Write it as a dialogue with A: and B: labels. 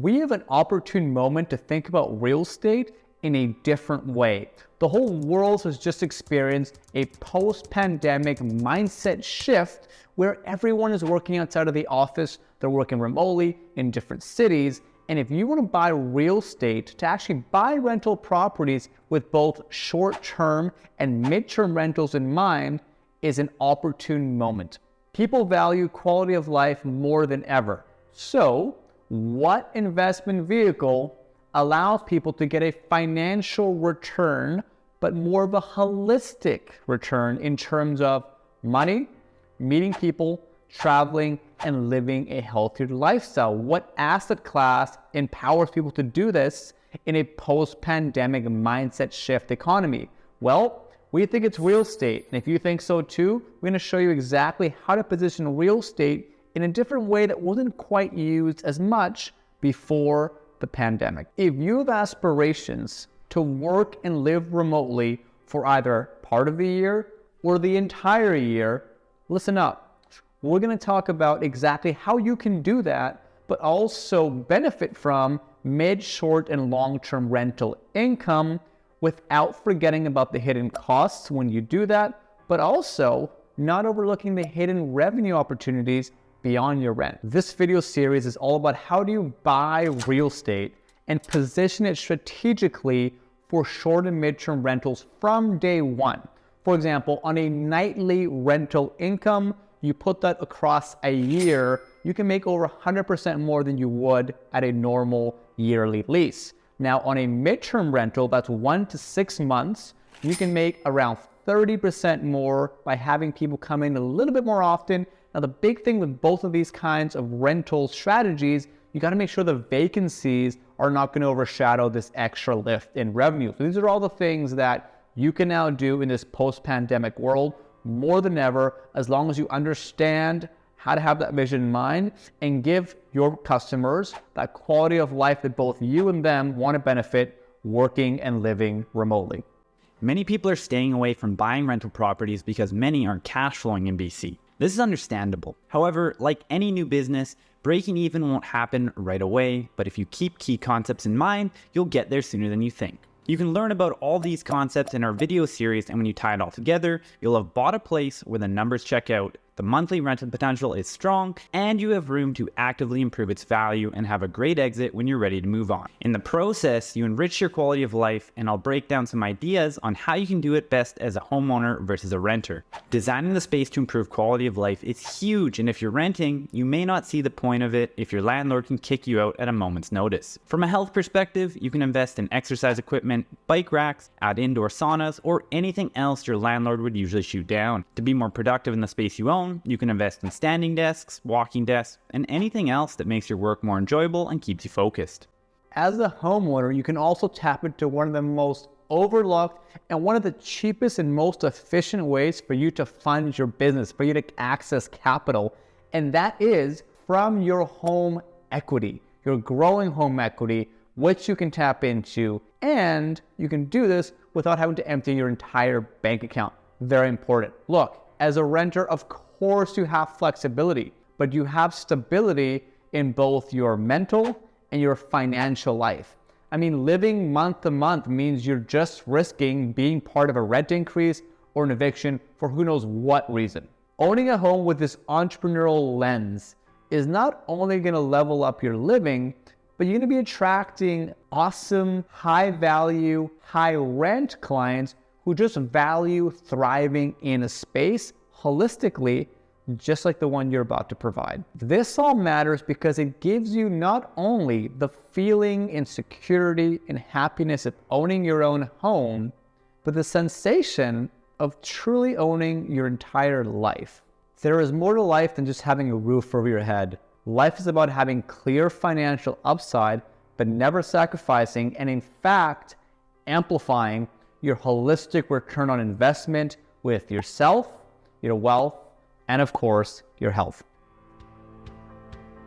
A: we have an opportune moment to think about real estate in a different way. The whole world has just experienced a post-pandemic mindset shift where everyone is working outside of the office, they're working remotely in different cities. And if you want to buy real estate, to actually buy rental properties with both short-term and mid-term rentals in mind is an opportune moment. People value quality of life more than ever. So, what investment vehicle allows people to get a financial return, but more of a holistic return in terms of money, meeting people, traveling, and living a healthier lifestyle? What asset class empowers people to do this in a post-pandemic mindset shift economy? Well, we think it's real estate. And if you think so too, we're going to show you exactly how to position real estate in a different way that wasn't quite used as much before the pandemic. If you have aspirations to work and live remotely for either part of the year or the entire year, listen up. We're going to talk about exactly how you can do that, but also benefit from mid, short, and long-term rental income without forgetting about the hidden costs when you do that, but also not overlooking the hidden revenue opportunities beyond your rent. This video series is all about how do you buy real estate and position it strategically for short and mid-term rentals from day one. For example, on a nightly rental income, you put that across a year, you can make over 100% more than you would at a normal yearly lease. Now, on a midterm rental, that's 1 to 6 months, you can make around 30% more by having people come in a little bit more often. Now, the big thing with both of these kinds of rental strategies, you got to make sure the vacancies are not going to overshadow this extra lift in revenue. So these are all the things that you can now do in this post-pandemic world more than ever, as long as you understand how to have that vision in mind and give your customers that quality of life that both you and them want to benefit working and living remotely.
B: Many people are staying away from buying rental properties because many aren't cash flowing in BC. This is understandable. However, like any new business, breaking even won't happen right away, but if you keep key concepts in mind, you'll get there sooner than you think. You can learn about all these concepts in our video series, and when you tie it all together, you'll have bought a place where the numbers check out, the monthly rental potential is strong, and you have room to actively improve its value and have a great exit when you're ready to move on. In the process, you enrich your quality of life, and I'll break down some ideas on how you can do it best as a homeowner versus a renter. Designing the space to improve quality of life is huge, and if you're renting, you may not see the point of it if your landlord can kick you out at a moment's notice. From a health perspective, you can invest in exercise equipment, bike racks, add indoor saunas, or anything else your landlord would usually shoot down. To be more productive in the space you own, you can invest in standing desks, walking desks, and anything else that makes your work more enjoyable and keeps you focused.
A: As a homeowner, you can also tap into one of the most overlooked and one of the cheapest and most efficient ways for you to fund your business, for you to access capital, and that is from your home equity, your growing home equity, which you can tap into, and you can do this without having to empty your entire bank account. Very important. Look, as a renter, of course you have flexibility, but you have stability in both your mental and your financial life. I mean, living month to month means you're just risking being part of a rent increase or an eviction for who knows what reason. Owning a home with this entrepreneurial lens is not only going to level up your living, but you're going to be attracting awesome, high value, high rent clients who just value thriving in a space holistically, just like the one you're about to provide. This all matters because it gives you not only the feeling and security and happiness of owning your own home, but the sensation of truly owning your entire life. There is more to life than just having a roof over your head. Life is about having clear financial upside, but never sacrificing and in fact, amplifying your holistic return on investment with yourself, your wealth, and of course, your health.